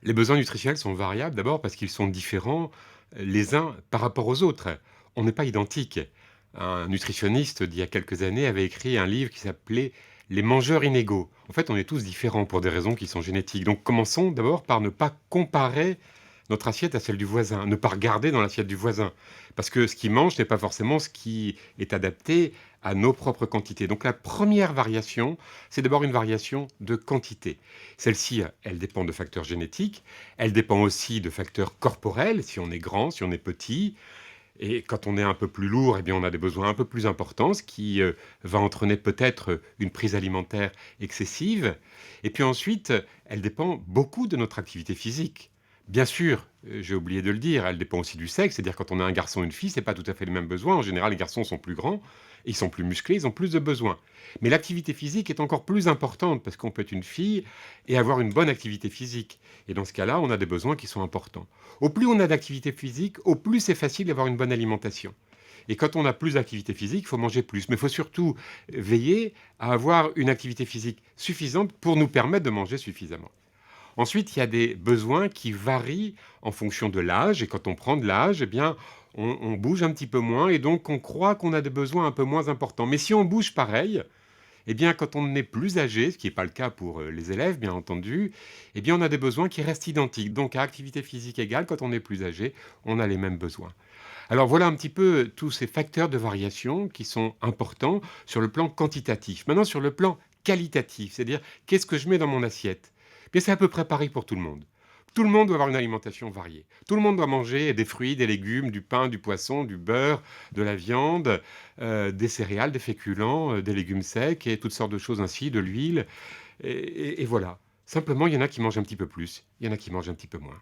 Les besoins nutritionnels sont variables d'abord parce qu'ils sont différents les uns par rapport aux autres. On n'est pas identiques. Un nutritionniste d'il y a quelques années avait écrit un livre qui s'appelait Les mangeurs inégaux. En fait, on est tous différents pour des raisons qui sont génétiques. Donc commençons d'abord par ne pas comparer notre assiette à celle du voisin, ne pas regarder dans l'assiette du voisin. Parce que ce qu'il mange n'est pas forcément ce qui est adapté à nos propres quantités. Donc la première variation, c'est d'abord une variation de quantité. Celle-ci, elle dépend de facteurs génétiques, elle dépend aussi de facteurs corporels, si on est grand, si on est petit. Et quand on est un peu plus lourd, eh bien, on a des besoins un peu plus importants, ce qui va entraîner peut-être une prise alimentaire excessive. Et puis ensuite, elle dépend beaucoup de notre activité physique. Bien sûr, j'ai oublié de le dire, elle dépend aussi du sexe, c'est-à-dire quand on a un garçon et une fille, c'est pas tout à fait les mêmes besoins. En général, les garçons sont plus grands, ils sont plus musclés, ils ont plus de besoins. Mais l'activité physique est encore plus importante parce qu'on peut être une fille et avoir une bonne activité physique. Et dans ce cas-là, on a des besoins qui sont importants. Au plus on a d'activité physique, au plus c'est facile d'avoir une bonne alimentation. Et quand on a plus d'activité physique, il faut manger plus. Mais il faut surtout veiller à avoir une activité physique suffisante pour nous permettre de manger suffisamment. Ensuite, il y a des besoins qui varient en fonction de l'âge. Et quand on prend de l'âge, eh bien, on bouge un petit peu moins et donc on croit qu'on a des besoins un peu moins importants. Mais si on bouge pareil, eh bien, quand on est plus âgé, ce qui n'est pas le cas pour les élèves, bien entendu, eh bien, on a des besoins qui restent identiques. Donc, à activité physique égale, quand on est plus âgé, on a les mêmes besoins. Alors, voilà un petit peu tous ces facteurs de variation qui sont importants sur le plan quantitatif. Maintenant, sur le plan qualitatif, c'est-à-dire qu'est-ce que je mets dans mon assiette? Eh bien, c'est à peu près pareil pour tout le monde. Tout le monde doit avoir une alimentation variée. Tout le monde doit manger des fruits, des légumes, du pain, du poisson, du beurre, de la viande, des céréales, des féculents, des légumes secs et toutes sortes de choses ainsi, de l'huile. Et voilà. Simplement, il y en a qui mangent un petit peu plus, il y en a qui mangent un petit peu moins.